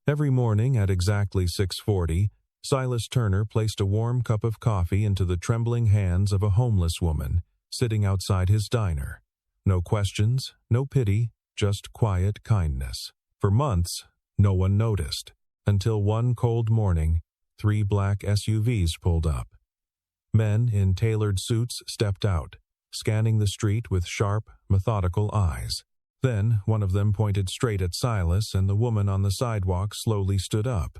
Every morning at exactly 6:40, Silas Turner placed a warm cup of coffee into the trembling hands of a homeless woman sitting outside his diner. No questions, no pity, just quiet kindness. For months, no one noticed, until one cold morning, 3 black SUVs pulled up. Men in tailored suits stepped out, scanning the street with sharp, methodical eyes. Then one of them pointed straight at Silas, and the woman on the sidewalk slowly stood up,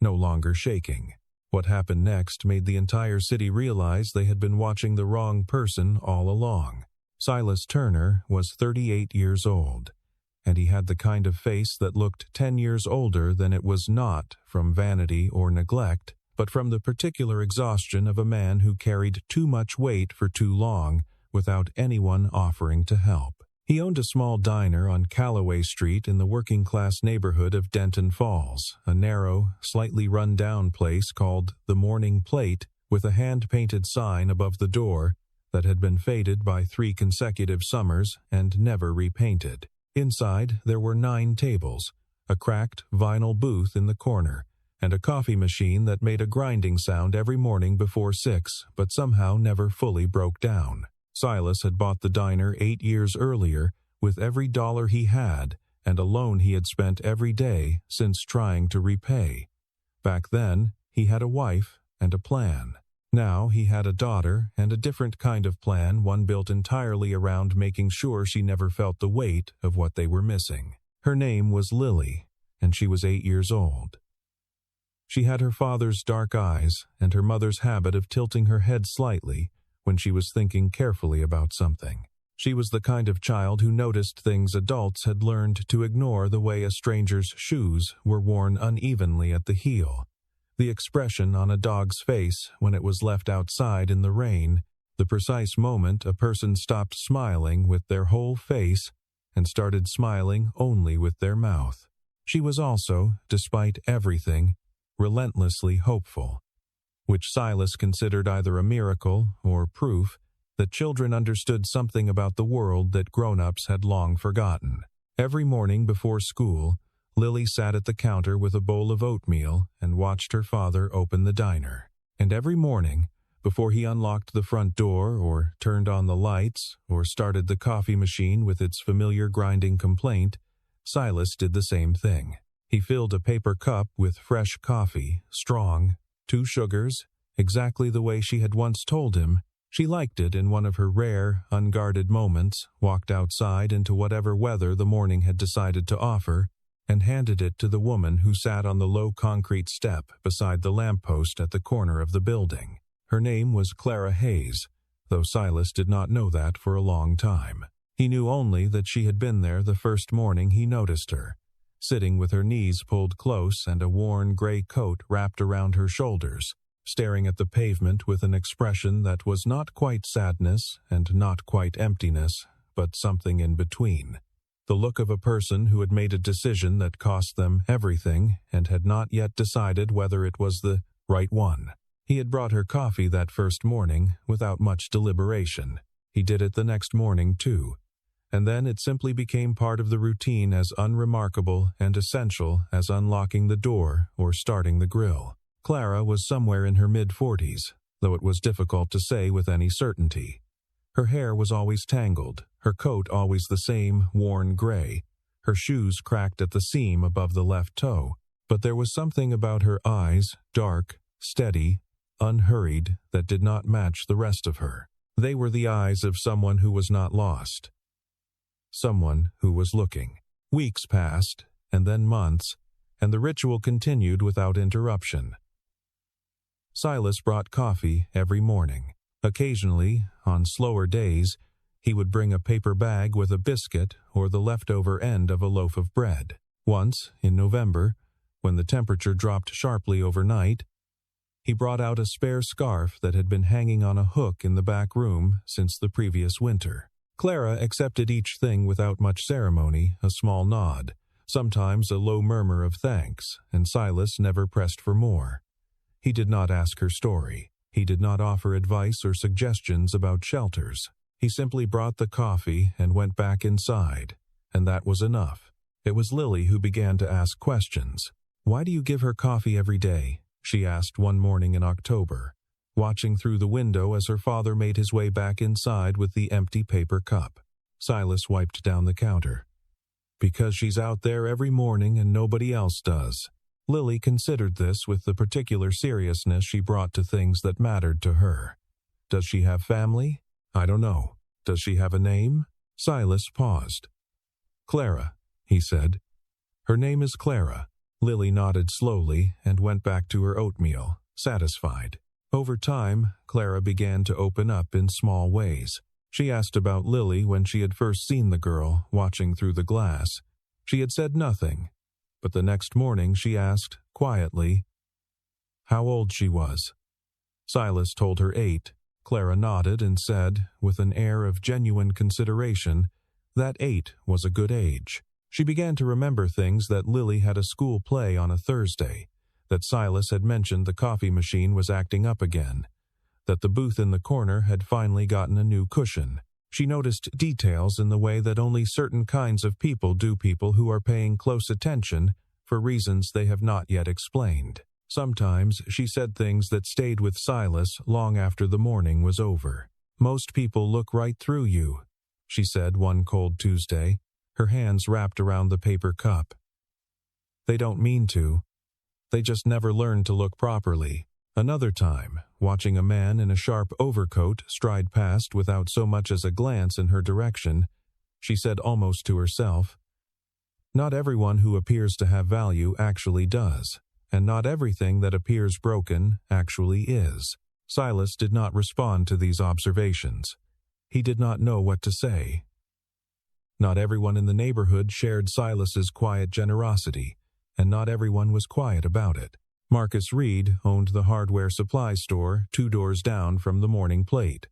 no longer shaking. What happened next made the entire city realize they had been watching the wrong person all along. Silas Turner was 38 years old, and he had the kind of face that looked 10 years older than it was, not from vanity or neglect, but from the particular exhaustion of a man who carried too much weight for too long without anyone offering to help. He owned a small diner on Callaway Street in the working-class neighborhood of Denton Falls, a narrow, slightly run-down place called the Morning Plate, with a hand-painted sign above the door that had been faded by 3 consecutive summers and never repainted. Inside, there were 9 tables, a cracked vinyl booth in the corner, and a coffee machine that made a grinding sound every morning before 6, but somehow never fully broke down. Silas had bought the diner 8 years earlier with every dollar he had and a loan he had spent every day since trying to repay. Back then, he had a wife and a plan. Now he had a daughter and a different kind of plan, one built entirely around making sure she never felt the weight of what they were missing. Her name was Lily, and she was 8 years old. She had her father's dark eyes and her mother's habit of tilting her head slightly when she was thinking carefully about something. She was the kind of child who noticed things adults had learned to ignore, the way a stranger's shoes were worn unevenly at the heel, the expression on a dog's face when it was left outside in the rain, the precise moment a person stopped smiling with their whole face and started smiling only with their mouth. She was also, despite everything, relentlessly hopeful, which Silas considered either a miracle or proof that children understood something about the world that grown-ups had long forgotten. Every morning before school, Lily sat at the counter with a bowl of oatmeal and watched her father open the diner. And every morning, before he unlocked the front door or turned on the lights or started the coffee machine with its familiar grinding complaint, Silas did the same thing. He filled a paper cup with fresh coffee, strong, 2 sugars, exactly the way she had once told him. She liked it in one of her rare, unguarded moments, walked outside into whatever weather the morning had decided to offer, and handed it to the woman who sat on the low concrete step beside the lamppost at the corner of the building. Her name was Clara Hayes, though Silas did not know that for a long time. He knew only that she had been there the first morning he noticed her, sitting with her knees pulled close and a worn gray coat wrapped around her shoulders, staring at the pavement with an expression that was not quite sadness and not quite emptiness, but something in between. The look of a person who had made a decision that cost them everything and had not yet decided whether it was the right one. He had brought her coffee that first morning without much deliberation. He did it the next morning too. And then it simply became part of the routine, as unremarkable and essential as unlocking the door or starting the grill. Clara was somewhere in her mid-40s, though it was difficult to say with any certainty. Her hair was always tangled, her coat always the same worn gray, her shoes cracked at the seam above the left toe, but there was something about her eyes, dark, steady, unhurried, that did not match the rest of her. They were the eyes of someone who was not lost. Someone who was looking. Weeks passed, and then months, and the ritual continued without interruption. Silas brought coffee every morning. Occasionally, on slower days, he would bring a paper bag with a biscuit or the leftover end of a loaf of bread. Once, in November, when the temperature dropped sharply overnight, he brought out a spare scarf that had been hanging on a hook in the back room since the previous winter. Clara accepted each thing without much ceremony, a small nod, sometimes a low murmur of thanks, and Silas never pressed for more. He did not ask her story. He did not offer advice or suggestions about shelters. He simply brought the coffee and went back inside, and that was enough. It was Lily who began to ask questions. "Why do you give her coffee every day?" she asked one morning in October, watching through the window as her father made his way back inside with the empty paper cup. Silas wiped down the counter. "Because she's out there every morning and nobody else does." Lily considered this with the particular seriousness she brought to things that mattered to her. "Does she have family?" "I don't know." "Does she have a name?" Silas paused. "Clara," he said. "Her name is Clara." Lily nodded slowly and went back to her oatmeal, satisfied. Over time, Clara began to open up in small ways. She asked about Lily when she had first seen the girl watching through the glass. She had said nothing, but the next morning she asked, quietly, how old she was. Silas told her 8. Clara nodded and said, with an air of genuine consideration, that 8 was a good age. She began to remember things: that Lily had a school play on a Thursday, that Silas had mentioned the coffee machine was acting up again, that the booth in the corner had finally gotten a new cushion. She noticed details in the way that only certain kinds of people do, people who are paying close attention for reasons they have not yet explained. Sometimes she said things that stayed with Silas long after the morning was over. "Most people look right through you," she said one cold Tuesday, her hands wrapped around the paper cup. "They don't mean to. They just never learn to look properly." Another time, watching a man in a sharp overcoat stride past without so much as a glance in her direction, she said almost to herself, "Not everyone who appears to have value actually does, and not everything that appears broken actually is." Silas did not respond to these observations. He did not know what to say. Not everyone in the neighborhood shared Silas's quiet generosity, and not everyone was quiet about it. Marcus Reed owned the hardware supply store 2 doors down from the Morning Plate,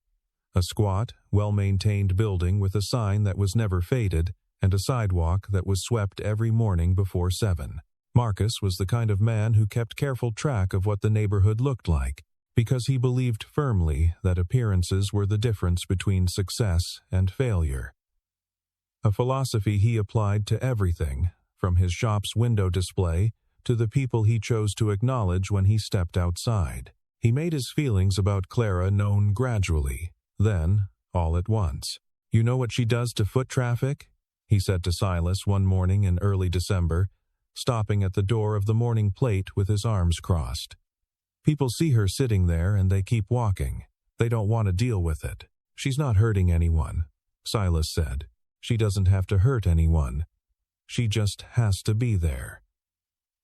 a squat, well-maintained building with a sign that was never faded and a sidewalk that was swept every morning before 7. Marcus was the kind of man who kept careful track of what the neighborhood looked like, because he believed firmly that appearances were the difference between success and failure. A philosophy he applied to everything, from his shop's window display to the people he chose to acknowledge when he stepped outside. He made his feelings about Clara known gradually, then, all at once. "You know what she does to foot traffic?" he said to Silas one morning in early December, stopping at the door of the Morning Plate with his arms crossed. "People see her sitting there and they keep walking. They don't want to deal with it." "She's not hurting anyone," Silas said. "She doesn't have to hurt anyone. She just has to be there."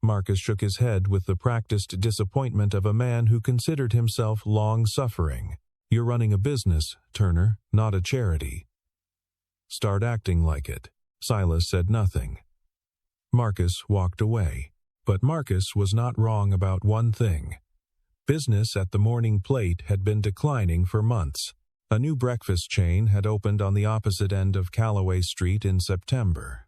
Marcus shook his head with the practiced disappointment of a man who considered himself long-suffering. "You're running a business, Turner, not a charity." "Start acting like it." Silas said nothing. Marcus walked away. But Marcus was not wrong about one thing. Business at the Morning Plate had been declining for months. A new breakfast chain had opened on the opposite end of Callaway Street in September.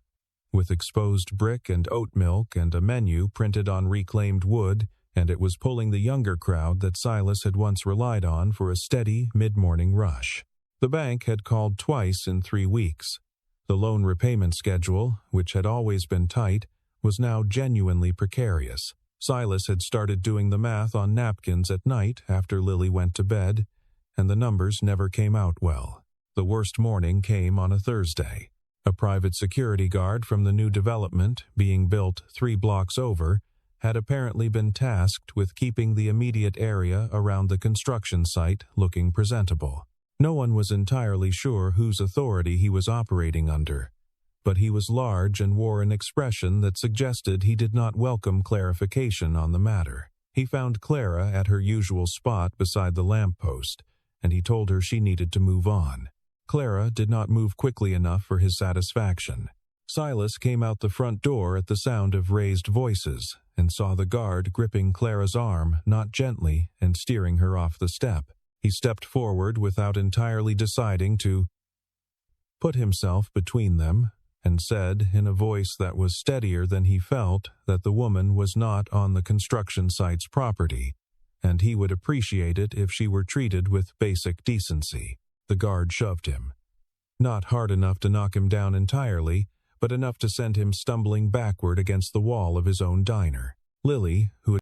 With exposed brick and oat milk and a menu printed on reclaimed wood, and it was pulling the younger crowd that Silas had once relied on for a steady mid-morning rush. The bank had called twice in 3 weeks. The loan repayment schedule, which had always been tight, was now genuinely precarious. Silas had started doing the math on napkins at night after Lily went to bed, and the numbers never came out well. The worst morning came on a Thursday. A private security guard from the new development, being built 3 blocks over, had apparently been tasked with keeping the immediate area around the construction site looking presentable. No one was entirely sure whose authority he was operating under, but he was large and wore an expression that suggested he did not welcome clarification on the matter. He found Clara at her usual spot beside the lamppost, and he told her she needed to move on. Clara did not move quickly enough for his satisfaction. Silas came out the front door at the sound of raised voices and saw the guard gripping Clara's arm, not gently, and steering her off the step. He stepped forward without entirely deciding to put himself between them, and said in a voice that was steadier than he felt that the woman was not on the construction site's property, and he would appreciate it if she were treated with basic decency. The guard shoved him. Not hard enough to knock him down entirely, but enough to send him stumbling backward against the wall of his own diner. Lily, who